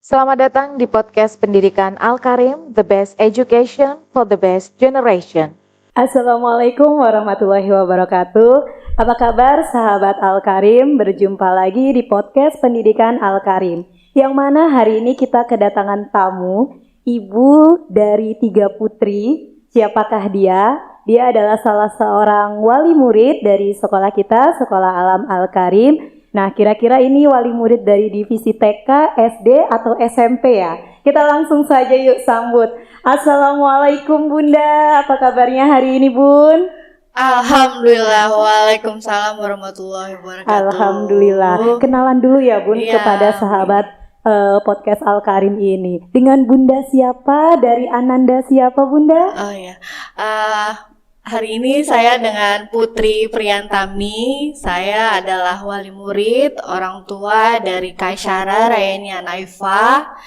Selamat datang di podcast pendidikan Al-Karim, the best education for the best generation. Assalamualaikum warahmatullahi wabarakatuh. Apa kabar sahabat Al-Karim? Berjumpa lagi di podcast pendidikan Al-Karim. Yang mana hari ini kita kedatangan tamu, ibu dari 3 putri. Siapakah dia? Dia adalah salah seorang wali murid dari sekolah kita, Sekolah Alam Al-Karim. Nah, kira-kira ini wali murid dari divisi TK, SD, atau SMP ya? Kita langsung saja yuk sambut. Assalamualaikum Bunda, apa kabarnya hari ini Bun? Alhamdulillah, waalaikumsalam warahmatullahi wabarakatuh. Alhamdulillah. Kenalan dulu ya Bun kepada sahabat podcast Al-Karim ini. Dengan Bunda siapa? Dari Ananda siapa Bunda? Oh ya, hari ini saya dengan Putri Priyantami. Saya adalah wali murid, orang tua dari Kaisyara Rayani Anaifa,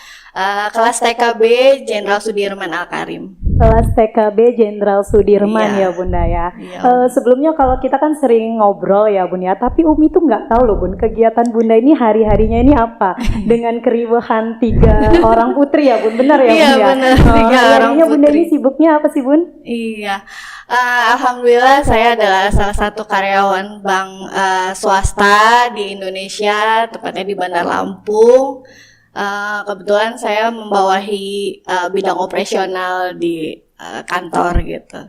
kelas TKB Jenderal Sudirman Al-Karim. Kelas TKB Jenderal Sudirman Iya. ya Bunda ya. Iya. Sebelumnya kalau kita kan sering ngobrol ya Bun ya, tapi Umi tuh nggak tahu loh Bun, kegiatan Bunda ini hari-harinya ini apa? Dengan keriuhan 3 orang putri ya Bun, benar ya Bun Iya, ya? benar, 3 orang Hari-harinya Bunda putri. ini sibuknya apa sih Bun? Iya, alhamdulillah saya adalah salah satu karyawan bank swasta di Indonesia, tepatnya di Bandar Lampung. Kebetulan saya membawahi bidang operasional di kantor gitu.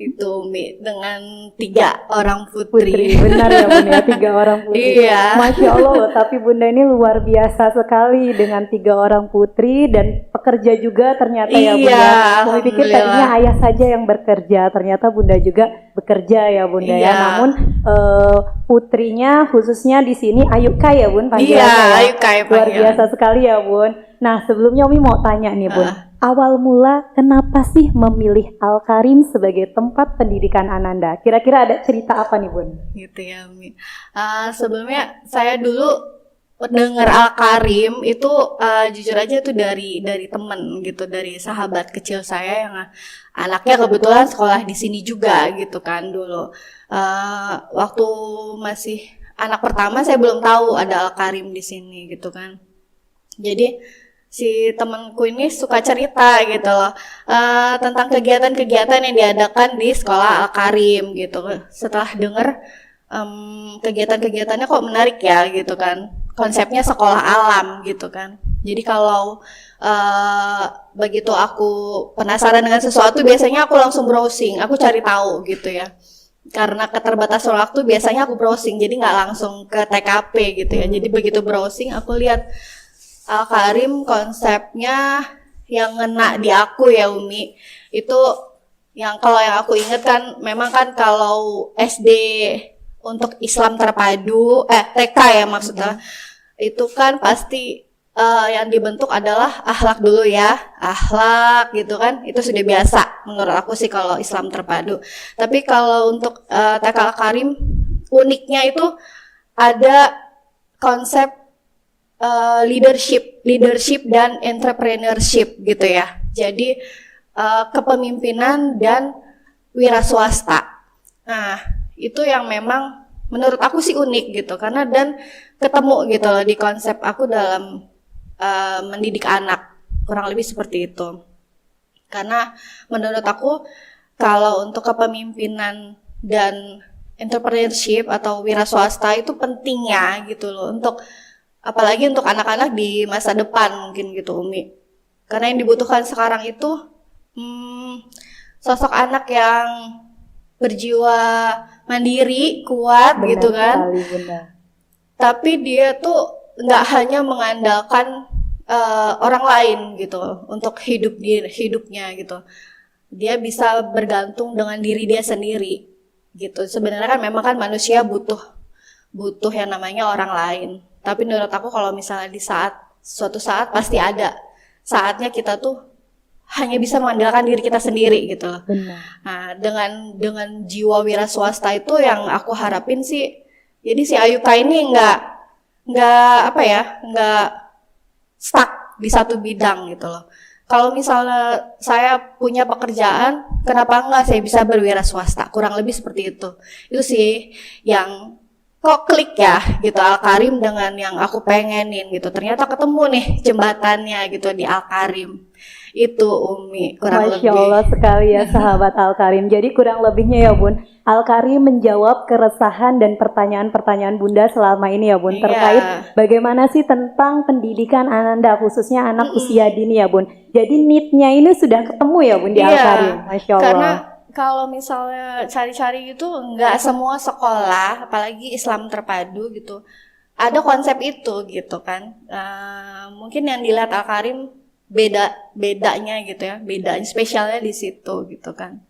Itu dengan 3 orang putri. Benar ya Bun ya, 3 orang putri. Iya. Masya Allah loh, tapi Bunda ini luar biasa sekali dengan 3 orang putri dan pekerja juga ternyata ya Bunda. Iya, Kami pikir alhamdulillah. tadinya ayah saja yang bekerja, ternyata Bunda juga bekerja ya Bunda ya. Iya. Namun putrinya khususnya di sini Ayuka ya Bun panggilannya Iya, ya. Ayuka ya Luar panggilan. biasa sekali ya Bun. Nah sebelumnya Umi mau tanya nih Bun. Awal mula kenapa sih memilih Al-Karim sebagai tempat pendidikan Ananda? Kira-kira ada cerita apa nih Bun? Gitu ya, Mi. Sebelumnya saya dulu dengar Al-Karim itu jujur aja itu dari temen gitu, dari sahabat kecil saya yang anaknya kebetulan sekolah di sini juga gitu kan dulu. Waktu masih anak pertama saya belum tahu ada Al-Karim di sini gitu kan. Jadi si temanku ini suka cerita gitu loh tentang kegiatan-kegiatan yang diadakan di sekolah Al-Karim gitu. Setelah dengar kegiatan-kegiatannya kok menarik ya gitu kan, konsepnya sekolah alam gitu kan. Jadi kalau begitu aku penasaran dengan sesuatu, biasanya aku langsung browsing, aku cari tahu gitu ya. Karena keterbatasan waktu biasanya aku browsing, jadi nggak langsung ke TKP gitu ya. Jadi begitu browsing aku lihat Al-Karim konsepnya yang ngena di aku ya Umi, itu yang kalau yang aku inget kan memang kan kalau SD untuk Islam terpadu TK ya maksudnya, itu kan pasti yang dibentuk adalah akhlak dulu ya, akhlak gitu kan, itu sudah biasa menurut aku sih kalau Islam terpadu. Tapi kalau untuk TK Al-Karim uniknya itu ada konsep leadership dan entrepreneurship gitu ya. Jadi kepemimpinan dan wira swasta. Nah, itu yang memang menurut aku sih unik gitu, karena dan ketemu gitu loh di konsep aku dalam mendidik anak, kurang lebih seperti itu. Karena menurut aku kalau untuk kepemimpinan dan entrepreneurship atau wira swasta itu pentingnya gitu loh, untuk apalagi untuk anak-anak di masa depan mungkin gitu Umi. Karena yang dibutuhkan sekarang itu sosok anak yang berjiwa mandiri, kuat gitu kan. Sekali, Bunda. Tapi dia tuh nggak hanya mengandalkan orang lain gitu untuk hidupnya gitu. Dia bisa bergantung dengan diri dia sendiri gitu. Sebenarnya kan memang kan manusia butuh yang namanya orang lain. Tapi menurut aku kalau misalnya di suatu saat pasti ada saatnya kita tuh hanya bisa mengandalkan diri kita sendiri gitu loh. Benar. Nah, dengan jiwa wira swasta itu yang aku harapin sih. Jadi si Ayuka ini nggak stuck di satu bidang gitu loh. Kalau misalnya saya punya pekerjaan, kenapa enggak saya bisa berwira swasta? Kurang lebih seperti itu. Itu sih yang kok klik ya gitu Al-Karim dengan yang aku pengenin gitu. Ternyata ketemu nih jembatannya gitu di Al-Karim. Itu Umi kurang Masya lebih. Allah sekali ya sahabat Al-Karim. Jadi kurang lebihnya ya Bun, Al-Karim menjawab keresahan dan pertanyaan-pertanyaan Bunda selama ini ya Bun, Iya. terkait bagaimana sih tentang pendidikan Ananda, khususnya anak usia dini ya Bun. Jadi need-nya ini sudah ketemu ya Bun di Iya, Al-Karim. Masya Allah. Karena kalau misalnya cari-cari gitu nggak semua sekolah, apalagi Islam terpadu gitu, ada konsep itu gitu kan. Mungkin yang dilihat Al-Karim bedanya gitu ya, bedanya spesialnya di situ gitu kan.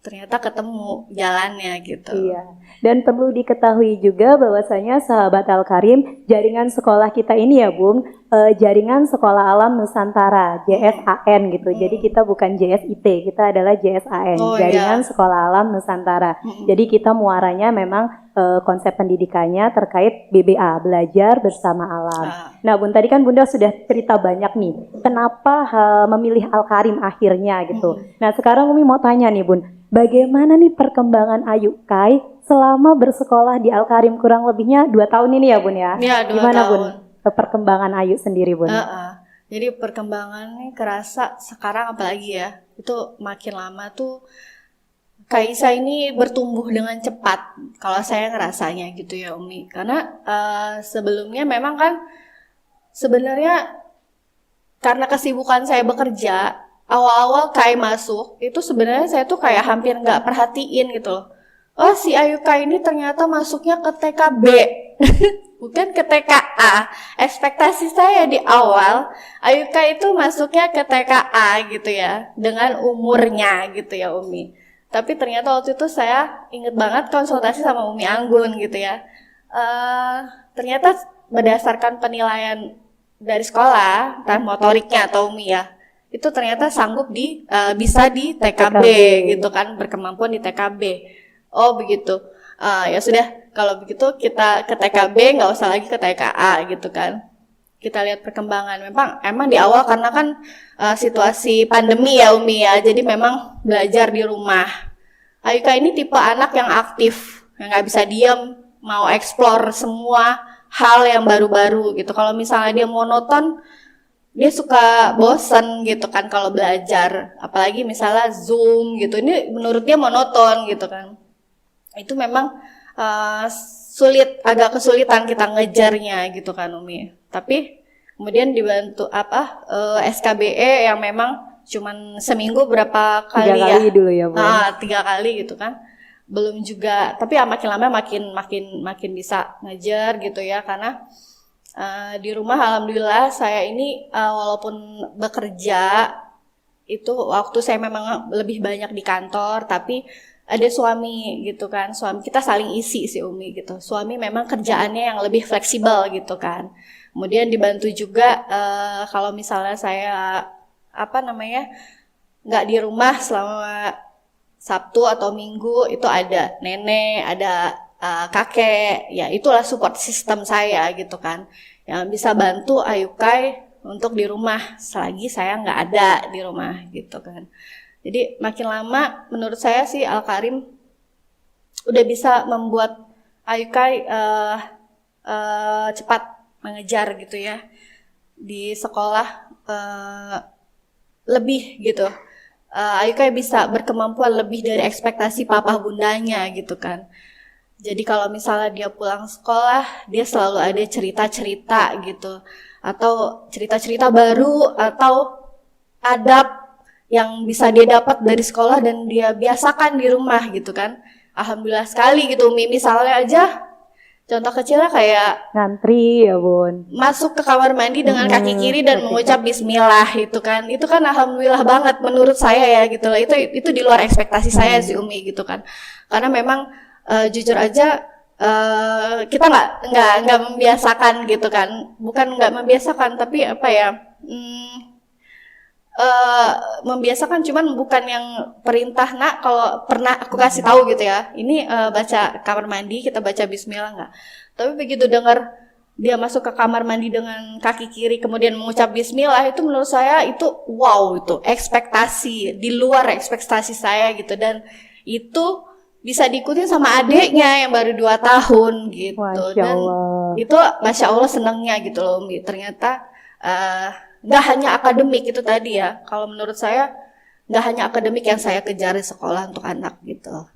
Ternyata ketemu jalannya gitu. Iya, dan perlu diketahui juga bahwasanya sahabat Al-Karim, jaringan sekolah kita ini ya Bung, jaringan Sekolah Alam Nusantara, JSAN gitu. Jadi kita bukan JSIT, kita adalah JSAN, Oh, jaringan iya. Sekolah Alam Nusantara. Jadi kita muaranya memang konsep pendidikannya terkait BBA, belajar bersama alam. Nah Bun, tadi kan Bunda sudah cerita banyak nih, kenapa memilih Al-Karim akhirnya gitu. Nah sekarang Umi mau tanya nih Bun, bagaimana nih perkembangan Ayu Kai selama bersekolah di Al-Karim, kurang lebihnya 2 tahun ini ya Bun ya? Iya, 2 Gimana Bun tahun. perkembangan Ayu sendiri Bun? Jadi perkembangannya kerasa sekarang apalagi ya, itu makin lama tuh Kaisa ini bertumbuh dengan cepat. Kalau saya ngerasanya gitu ya Umi, karena sebelumnya memang kan sebenarnya karena kesibukan saya bekerja, awal-awal Kai masuk itu sebenarnya saya tuh kayak hampir nggak perhatiin gitu loh. Oh si Ayu Kai ini ternyata masuknya ke TKB, bukan ke TKA. Ekspektasi saya di awal Ayu Kai itu masuknya ke TKA gitu ya, dengan umurnya gitu ya Umi. Tapi ternyata waktu itu saya inget banget konsultasi sama Umi Anggun gitu ya. Ternyata berdasarkan penilaian dari sekolah, entah motoriknya atau Umi ya, itu ternyata sanggup bisa di TKB gitu kan, berkemampuan di TKB. Oh begitu. Ya sudah, kalau begitu kita ke TKB, nggak usah lagi ke TKA gitu kan. Kita lihat perkembangan. Emang di awal karena kan situasi pandemi ya Umi ya, jadi memang belajar di rumah. Ayuka ini tipe anak yang aktif, yang nggak bisa diam, mau explore semua hal yang baru-baru gitu. Kalau misalnya dia monoton, dia suka bosen gitu kan kalau belajar. Apalagi misalnya Zoom gitu, ini menurut dia monoton gitu kan. Itu memang agak kesulitan kita ngejarnya gitu kan Umi. Tapi kemudian dibantu SKBE yang memang cuman seminggu berapa kali 3 kali dulu ya Bu. 3 kali gitu kan. Belum juga, tapi ya makin lama makin bisa ngejar gitu ya, karena di rumah alhamdulillah saya ini walaupun bekerja itu waktu saya memang lebih banyak di kantor, tapi ada suami gitu kan, suami kita saling isi sih Umi gitu. Suami memang kerjaannya yang lebih fleksibel gitu kan. Kemudian dibantu juga kalau misalnya saya nggak di rumah selama Sabtu atau Minggu, itu ada nenek, ada kakek, ya itulah support system saya gitu kan, yang bisa bantu Ayukai untuk di rumah selagi saya nggak ada di rumah gitu kan. Jadi makin lama menurut saya sih Al-Karim udah bisa membuat Ayukai cepat mengejar gitu ya di sekolah, lebih gitu. Ayukai bisa berkemampuan lebih dari ekspektasi papa bundanya gitu kan. Jadi kalau misalnya dia pulang sekolah, dia selalu ada cerita-cerita gitu, atau cerita-cerita baru, atau adab yang bisa dia dapat dari sekolah dan dia biasakan di rumah gitu kan. Alhamdulillah sekali gitu. Misalnya aja contoh kecilnya kayak ngantri ya Bun, masuk ke kamar mandi dengan kaki kiri dan mengucap bismillah itu kan alhamdulillah banget menurut saya ya gitu loh. Itu di luar ekspektasi saya sih Umi gitu kan, karena memang jujur aja kita nggak membiasakan gitu kan, bukan nggak membiasakan tapi membiasakan, cuman bukan yang perintah nak kalau pernah aku kasih tahu gitu ya, ini baca kamar mandi kita baca bismillah enggak. Tapi begitu dengar dia masuk ke kamar mandi dengan kaki kiri kemudian mengucap bismillah, itu menurut saya itu wow, itu ekspektasi di luar ekspektasi saya gitu, dan itu bisa diikutin sama adeknya yang baru 2 tahun gitu. Masya Dan Allah. itu Masya Allah senangnya gitu loh Umi. Ternyata nggak hanya akademik itu tadi ya. Kalau menurut saya nggak hanya akademik yang saya kejar di sekolah untuk anak gitu.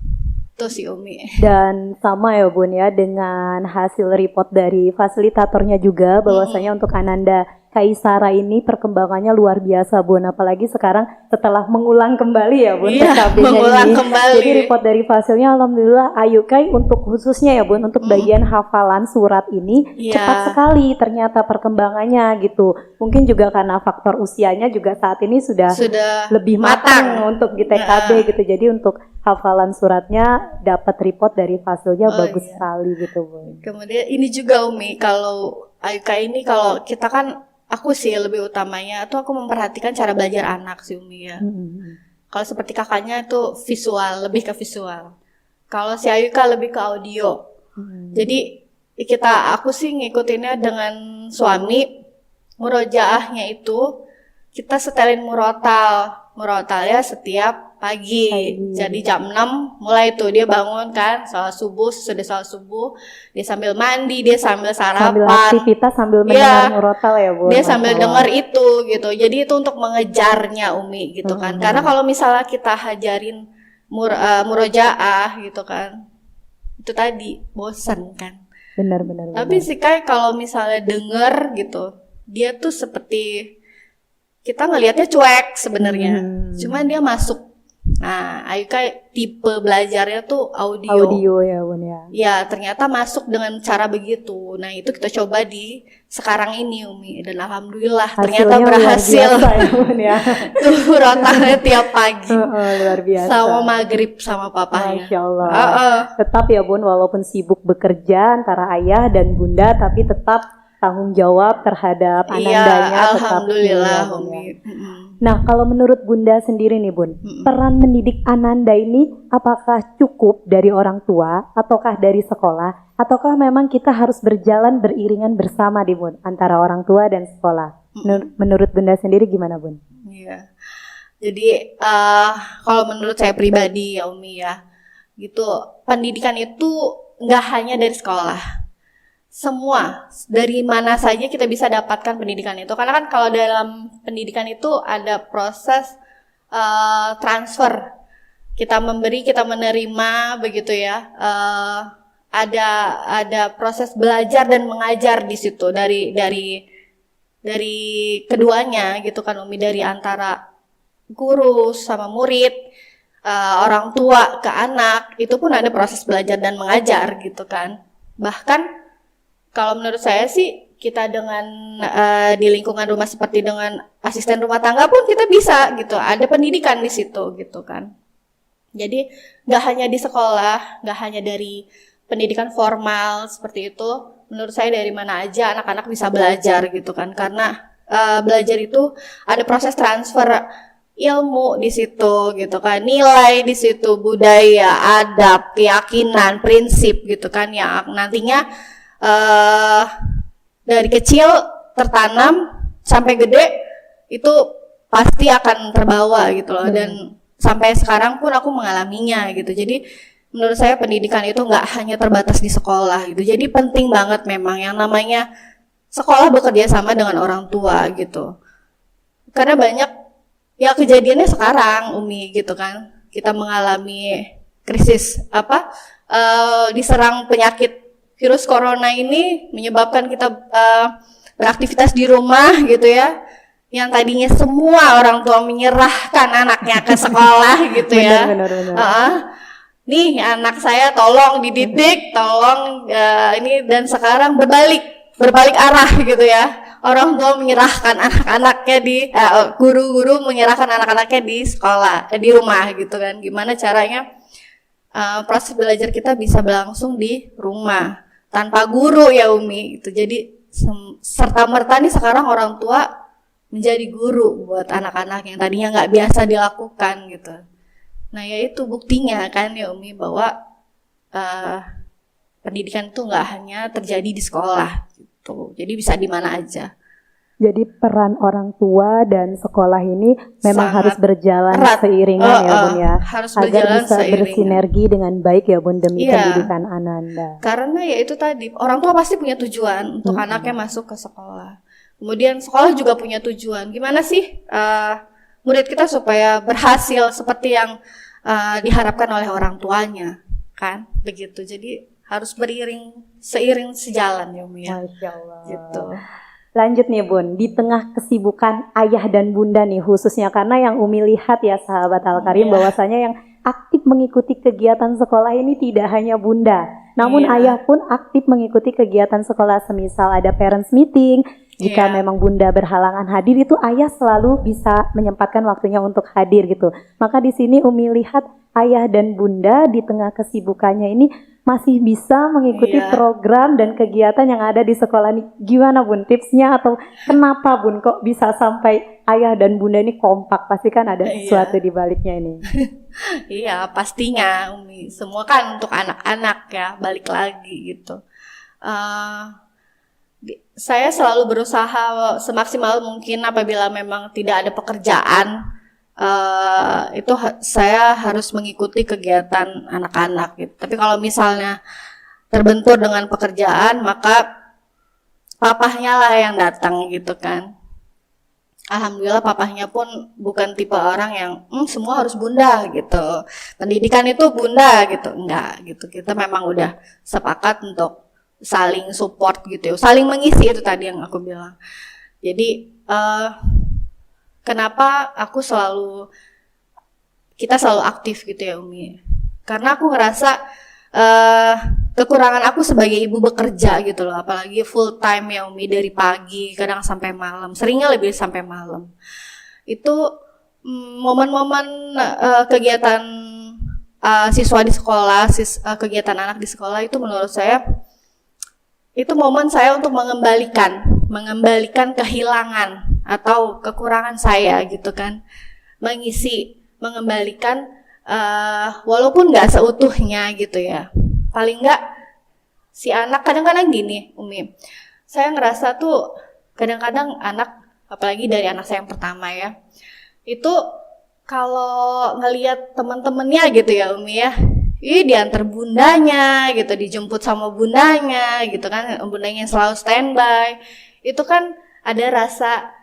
Itu sih Umi. Dan sama ya Bun ya, dengan hasil report dari fasilitatornya juga bahwasanya untuk Ananda Kaisara ini perkembangannya luar biasa Bun, apalagi sekarang setelah mengulang kembali ya Bun Iya, PKB-nya mengulang ini. kembali. Jadi report dari fasilnya alhamdulillah Ayukai untuk khususnya ya Bun, untuk bagian hafalan surat ini Iya. cepat sekali ternyata perkembangannya gitu. Mungkin juga karena faktor usianya juga saat ini sudah lebih matang untuk di TKB gitu. Jadi untuk hafalan suratnya dapat report dari fasilnya bagus sekali gitu Bun. Kemudian ini juga Umi, kalau Ayuka ini kalau kita kan aku sih lebih utamanya tuh aku memperhatikan cara belajar anak sih Umi ya. Kalau seperti kakaknya itu visual, lebih ke visual. Kalau si Ayuka lebih ke audio. Jadi aku sih ngikutinnya dengan suami. Murojaahnya itu kita setelin murotal ya setiap pagi. Jadi jam 6 mulai tuh dia bangun kan, sholat subuh, sesudah sholat subuh dia sambil mandi, dia sambil sarapan, sambil aktivitas sambil mendengar murotal ya Bun. Dia sambil dengar itu gitu. Jadi itu untuk mengejarnya Umi gitu kan. Karena kalau misalnya kita hajarin murojaah gitu kan, itu tadi bosan kan. Benar. Tapi sih kayak kalau misalnya denger gitu, dia tuh seperti kita ngelihatnya cuek sebenarnya. Cuman dia masuk. Nah, Ayuka tipe belajarnya tuh audio ya Bun ya. Ya, ternyata masuk dengan cara begitu. Nah, itu kita coba di sekarang ini Umi, dan alhamdulillah ternyata berhasil. Luar biasa, ya, Bun, ya. Tuh rotalnya tiap pagi. Luar biasa. Sama maghrib sama papanya. Masya Allah. Tetap ya Bun, walaupun sibuk bekerja antara ayah dan bunda, tapi tetap tanggung jawab terhadap anandanya. Alhamdulillah tetap, Umi. Nah, kalau menurut Bunda sendiri nih Bun, peran mendidik Ananda ini apakah cukup dari orang tua ataukah dari sekolah, ataukah memang kita harus berjalan beriringan bersama di Bun antara orang tua dan sekolah? Menurut Bunda sendiri gimana Bun? Iya. Jadi kalau menurut saya pribadi ya Umi ya, gitu, pendidikan itu nggak hanya dari sekolah. Semua dari mana saja kita bisa dapatkan pendidikan itu, karena kan kalau dalam pendidikan itu ada proses transfer, kita memberi kita menerima begitu ya, ada proses belajar dan mengajar di situ dari keduanya gitu kan Umi, dari antara guru sama murid, orang tua ke anak, itu pun ada proses belajar dan mengajar gitu kan. Bahkan kalau menurut saya sih kita dengan di lingkungan rumah seperti dengan asisten rumah tangga pun kita bisa gitu, ada pendidikan di situ gitu kan. Jadi nggak hanya di sekolah, nggak hanya dari pendidikan formal seperti itu. Menurut saya dari mana aja anak-anak bisa belajar gitu kan, karena belajar itu ada proses transfer ilmu di situ gitu kan, nilai di situ, budaya, adab, keyakinan, prinsip gitu kan, yang nantinya dari kecil tertanam sampai gede itu pasti akan terbawa gitu loh. Dan sampai sekarang pun aku mengalaminya gitu. Jadi menurut saya pendidikan itu nggak hanya terbatas di sekolah gitu. Jadi penting banget memang yang namanya sekolah bekerja sama dengan orang tua gitu. Karena banyak ya kejadiannya sekarang Umi gitu kan, kita mengalami krisis diserang penyakit virus corona ini, menyebabkan kita beraktivitas di rumah gitu ya, yang tadinya semua orang tua menyerahkan anaknya ke sekolah gitu ya. Benar. Nih anak saya tolong dididik, tolong ini, dan sekarang berbalik arah gitu ya. Orang tua menyerahkan anak-anaknya guru-guru menyerahkan anak-anaknya di sekolah, di rumah gitu kan. Gimana caranya proses belajar kita bisa berlangsung di rumah tanpa guru ya Umi gitu. Jadi serta-merta nih sekarang orang tua menjadi guru buat anak-anak yang tadinya nggak biasa dilakukan gitu. Nah ya itu buktinya kan ya Umi, bahwa pendidikan itu nggak hanya terjadi di sekolah gitu. Jadi bisa di mana aja. Jadi peran orang tua dan sekolah ini memang Sangat harus berjalan erat. seiringan ya Bun ya. Harus Agar berjalan bisa seiringan. bersinergi dengan baik ya Bun demi Iya. pendidikan Ananda. Karena ya itu tadi, orang tua pasti punya tujuan untuk anaknya masuk ke sekolah. Kemudian sekolah juga punya tujuan. Gimana sih murid kita supaya berhasil seperti yang diharapkan oleh orang tuanya, kan? Begitu. Jadi harus seiring sejalan ya Umi ya. Masya Allah. Gitu. Lanjut nih Bun, di tengah kesibukan ayah dan bunda nih khususnya karena yang Umi lihat ya sahabat Al-Karim Iya. bahwasanya yang aktif mengikuti kegiatan sekolah ini tidak hanya bunda, namun Iya. ayah pun aktif mengikuti kegiatan sekolah semisal ada parents meeting. Jika Iya. memang bunda berhalangan hadir itu ayah selalu bisa menyempatkan waktunya untuk hadir gitu. Maka di sini Umi lihat ayah dan bunda di tengah kesibukannya ini masih bisa mengikuti Iya. program dan kegiatan yang ada di sekolah ini. Gimana Bun tipsnya atau kenapa Bun kok bisa sampai ayah dan bunda ini kompak? Pasti kan ada Iya. sesuatu di baliknya ini. Iya, pastinya Umi. Semua kan untuk anak-anak ya, balik lagi gitu. Saya selalu berusaha semaksimal mungkin apabila memang tidak ada pekerjaan, saya harus mengikuti kegiatan anak-anak gitu. Tapi kalau misalnya terbentur dengan pekerjaan, maka papahnya lah yang datang gitu kan. Alhamdulillah papahnya pun bukan tipe orang yang semua harus bunda gitu. Pendidikan itu bunda gitu. Enggak gitu. Kita memang udah sepakat untuk saling support gitu ya. Saling mengisi itu tadi yang aku bilang. Jadi kenapa kita selalu aktif gitu ya Umi. Karena aku ngerasa kekurangan aku sebagai ibu bekerja gitu loh, apalagi full time ya Umi, dari pagi kadang sampai malam, seringnya lebih sampai malam. Itu momen-momen kegiatan siswa di sekolah, kegiatan anak di sekolah itu menurut saya itu momen saya untuk mengembalikan kehilangan atau kekurangan saya gitu kan, mengembalikan walaupun nggak seutuhnya gitu ya. Paling nggak si anak kadang-kadang gini Umi, saya ngerasa tuh kadang-kadang anak, apalagi dari anak saya yang pertama ya, itu kalau ngelihat teman-temannya gitu ya Umi ya, diantar bundanya gitu, dijemput sama bundanya gitu kan, bundanya selalu standby, itu kan ada rasa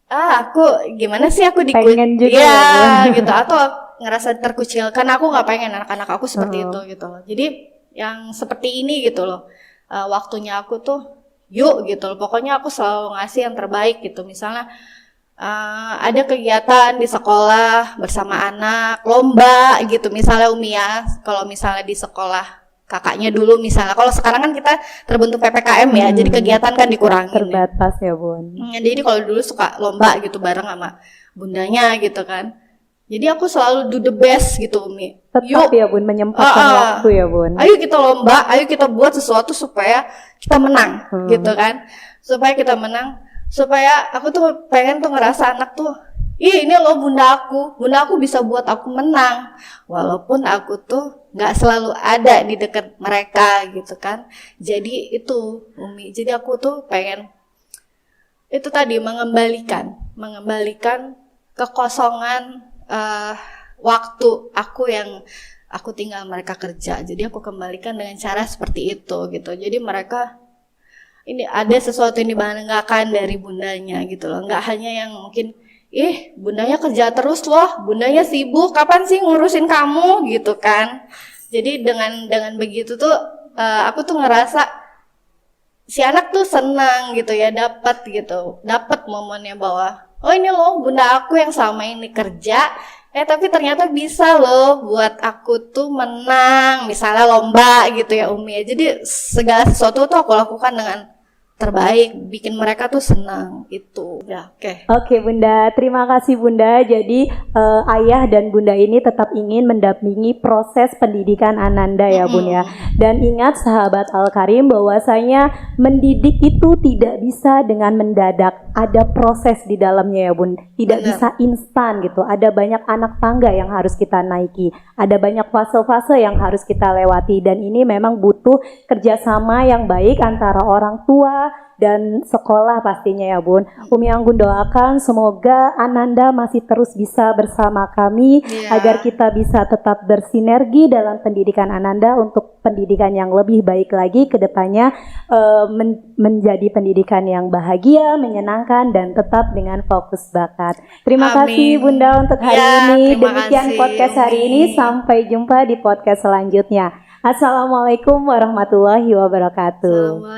aku gimana sih, aku Pengen juga ya ya. gitu, atau ngerasa terkucilkan. Aku nggak pengen anak-anak aku seperti itu gitu loh. Jadi yang seperti ini gitu loh, waktunya aku tuh yuk gitu loh, pokoknya aku selalu ngasih yang terbaik gitu. Misalnya ada kegiatan di sekolah bersama anak, lomba gitu misalnya Umi ya, kalau misalnya di sekolah kakaknya dulu misalnya, kalau sekarang kan kita terbentuk PPKM ya, jadi kegiatan kan dikurangin Terbatas ya Bun. Jadi kalau dulu suka lomba gitu bareng sama bundanya gitu kan, jadi aku selalu do the best gitu Umi. Tetap ya Bun menyempatkan waktu ya Bun. Ayo kita lomba, ayo kita buat sesuatu supaya kita menang gitu kan, supaya kita menang, supaya aku tuh pengen tuh ngerasa anak tuh, ini loh bunda aku bisa buat aku menang, walaupun aku tuh nggak selalu ada di dekat mereka gitu kan. Jadi itu Umi, jadi aku tuh pengen itu tadi mengembalikan kekosongan waktu aku yang aku tinggal mereka kerja. Jadi aku kembalikan dengan cara seperti itu gitu. Jadi mereka ini ada sesuatu yang dibanggakan dari bundanya gitu loh. Nggak hanya yang mungkin bundanya kerja terus loh, bundanya sibuk, kapan sih ngurusin kamu gitu kan. Jadi dengan begitu tuh aku tuh ngerasa si anak tuh senang gitu ya, dapat momennya bahwa ini loh bunda aku yang selama ini kerja, tapi ternyata bisa loh buat aku tuh menang, misalnya lomba gitu ya Umi. Jadi segala sesuatu tuh aku lakukan dengan terbaik, bikin mereka tuh senang itu ya. Oke Bunda, terima kasih Bunda. Jadi ayah dan bunda ini tetap ingin mendampingi proses pendidikan Ananda ya Bun ya. Dan ingat sahabat Al-Karim bahwasanya mendidik itu tidak bisa dengan mendadak, ada proses di dalamnya ya Bun. Tidak bisa instan gitu. Ada banyak anak tangga yang harus kita naiki, ada banyak fase-fase yang harus kita lewati, dan ini memang butuh kerjasama yang baik antara orang tua, dan sekolah pastinya ya Bun. Umi Anggun doakan semoga Ananda masih terus bisa bersama kami agar kita bisa tetap bersinergi dalam pendidikan Ananda untuk pendidikan yang lebih baik lagi ke depannya, menjadi pendidikan yang bahagia, menyenangkan dan tetap dengan fokus bakat. Terima kasih Bunda untuk hari ini. Demikian podcast hari ini, sampai jumpa di podcast selanjutnya. Assalamualaikum warahmatullahi wabarakatuh.